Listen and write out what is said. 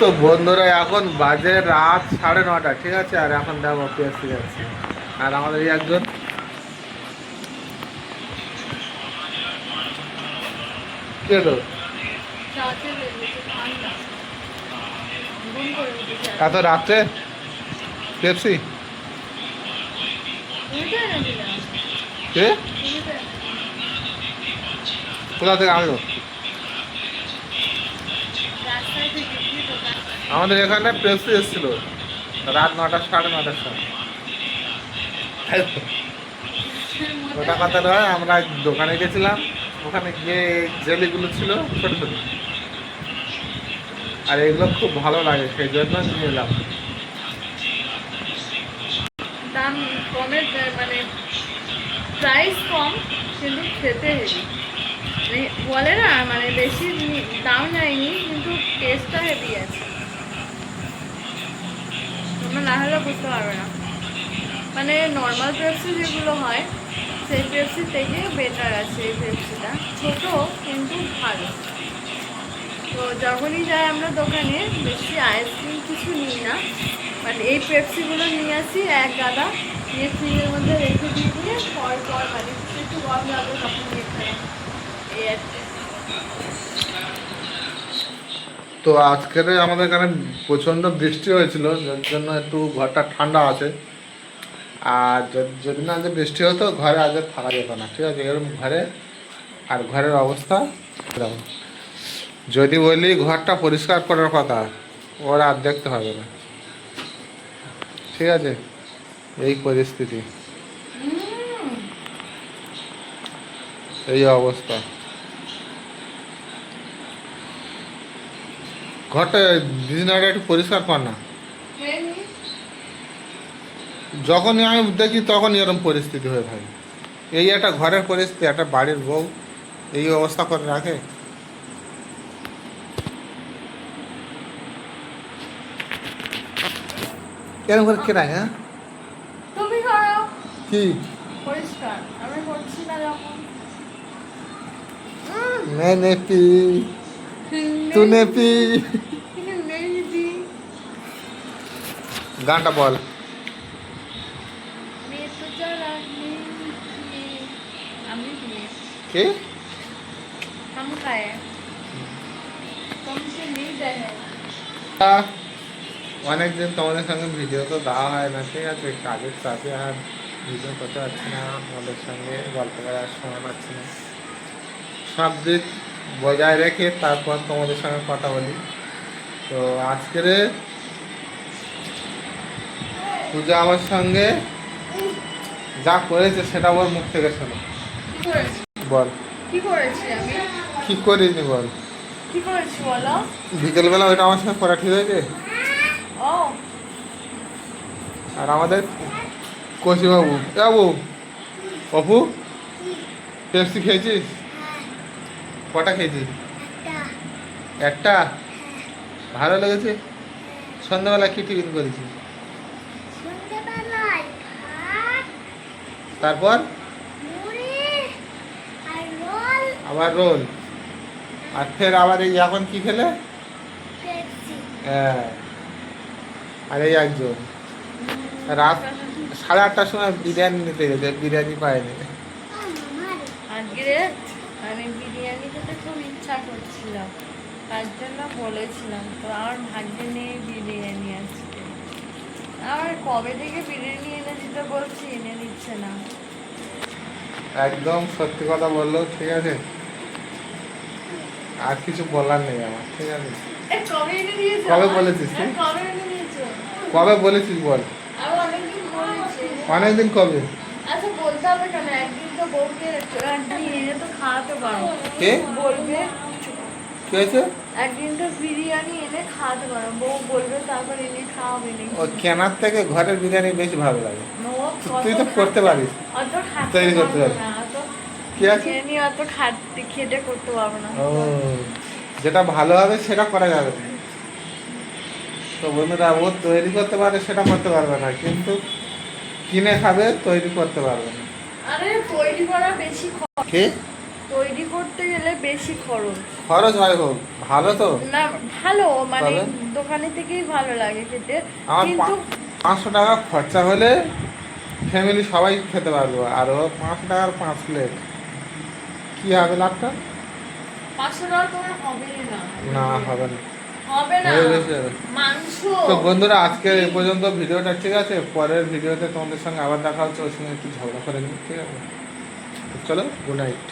তো বন্ধুরা এখন বাজে রাত 9:30, ঠিক আছে। আর এখন দেখো পেয়েছি যাচ্ছি। আর আমাদের এই একজন কে তো এত রাত্রে পেপসি কে কোথা থেকে আনলো? আমাদের এখানে পেপসি এসেছিল রাত 9টা 9:30 সময়। ওটা কথা নয়, আমরা দোকানে গেছিলাম, ওখানে গিয়ে জেলিগুলো ছিল ছোট ছোট, আর এগুলো খুব ভালো লাগে, সেই জন্য নিয়ে এলাম। দাম কমের মানে প্রাইস কম কিন্তু খেতে হেভি, মানে বলে না মানে বেশি দাম নেয়নি কিন্তু টেস্টটা হেভি আছে। তোমরা না হলে বুঝতে পারবে না, মানে নর্মাল পেপসি যেগুলো হয় সেই পেপসি থেকে বেটার আছে এই পেপসিটা, ছোট কিন্তু ভালো। তো যখনই যাই আমরা দোকানে বেশি আইসক্রিম কিছু নিই না, মানে এই পেপসিগুলো নিয়ে আসি এক গাদা, নিয়ে ফ্রিজের মধ্যে রেখে দিয়ে পর মানে একটু গরম লাগবে তখন নিয়ে খেলাম, এই আর কি। তো আজকের আমাদের এখানে প্রচণ্ড বৃষ্টি হয়েছিল, যার জন্য একটু ঘরটা ঠান্ডা আছে। আর যদি না যে বৃষ্টি হতো ঘরে আজ আর থাকা যেত না, ঠিক আছে। এরকম ঘরে, আর ঘরের অবস্থা এরকম। যদি বলি ঘরটা পরিষ্কার করার কথা, ওরা আর দেখতে হবে না, ঠিক আছে। এই পরিস্থিতি, এই অবস্থা। ঘরটা দিদিন আগে একটু পরিষ্কার কর না। যখনই আমি দেখি তখনই এরকম পরিস্থিতি হয়ে থাকে। এই একটা ঘরের পরিস্থিতি, একটা বাড়ির বউ এই অবস্থা করে রাখে। এরকম করে কে রাখে? হ্যাঁ, তুমি করো কি পরিষ্কার, আমি করছি না যখন। मैंने पी तूने पी। গানটা বল। কে অনেকদিন তোমাদের সঙ্গে ভিডিও তো দেওয়া হয় না, ঠিক আছে। কাজের চাপে আর ভিডিও করতে পারছি না, তোমাদের সঙ্গে গল্প করার সময় পাচ্ছি না। সব দিক বজায় রেখে তারপর তোমাদের সঙ্গে কথা বলি। তো আজকের পূজা আমার সঙ্গে যা করেছে সেটা ওর মুখ থেকে শোনো। বল কি করেছি আমি, কি করিনি বল। কি করেছি বলো। বিকেলবেলা ওইটা আমার সঙ্গে করা ঠিক হয়েছে। ও আর আমাদের কচি বাবু, বাবু অপু, পেপসি খেয়েছিস? কটা খেয়েছিস? একটা। ভালো লেগেছে? সন্ধ্যাবেলা কি টিফিন করেছিস? তারপর আবার রোল, আর ফের আবার এই এখন কি খেলে? হ্যাঁ। আর এই একজন রাত 8:30টার সময় বিরিয়ানি নিতে গেছে, বিরিয়ানি পায়নি। আজকে মানে বিরিয়ানি খেতে খুব ইচ্ছা করছিল, তার জন্য বলেছিলাম, তো আমার ভাগ্যে নেই বিরিয়ানি আজকে। আমার কবে থেকে বিরিয়ানি এনে দিতে বলছি, এনে দিচ্ছে না। একদম সত্যি কথা বললো, ঠিক আছে। আর কিছু বলার নেই আমার, ঠিক আছে। কবে এনে দিয়েছো? কবে বলেছিস তুই? কবে এনে দিয়েছো? কবে বলেছিস বল। আমি অনেকদিন বলেছি। অনেকদিন কবে? আচ্ছা বলতে হবে কেন, একদিন তো বউকে এনে তো খাওয়াতে পারো। কে বলবে কি হয়েছে? একদিন তো বিরিয়ানি এনে খাওয়াতে পারো, বউ বলবে তারপর এনে খাওয়াবে নাকি। ও কেনার থেকে ঘরের বিরিয়ানি বেশি ভালো লাগে। তুই তো করতে পারিস, অত খাটতে তৈরি করতে পারবো পারিস। না, অত কি আছে? বিরিয়ানি অত খেটে করতে পারবো না। ও, যেটা ভালো হবে সেটা করা যাবে না। তো বন্ধুরা, ও তৈরি করতে পারে সেটা করতে পারবে না, কিন্তু কিনে খাবে, তৈরি করতে পারবে না। আরে তৈরি করা বেশি কে? তৈরি করতে গেলে বেশি খরচ। খরচ হয় হোক, ভালো তো। না ভালো মানে তবে? দোকানে থেকেই ভালো লাগে খেতে, আমার কিন্তু 500 টাকা খরচা হলে ফ্যামিলি সবাই খেতে পারবো, আর ও 500 টাকার 5 প্লেট, কি হবে লাভটা? 500 টাকা তোমার হবে না। না হবে না, হবে না। হয়ে বেশি হবে। মাংস। তো বন্ধুরা আজকে এই পর্যন্ত ভিডিওটা, ঠিক আছে? পরের ভিডিওতে তোমাদের সঙ্গে আবার দেখা হচ্ছে, ওর সঙ্গে একটু ঝগড়া করে নিই, ঠিক আছে? তো চলো, গুড নাইট।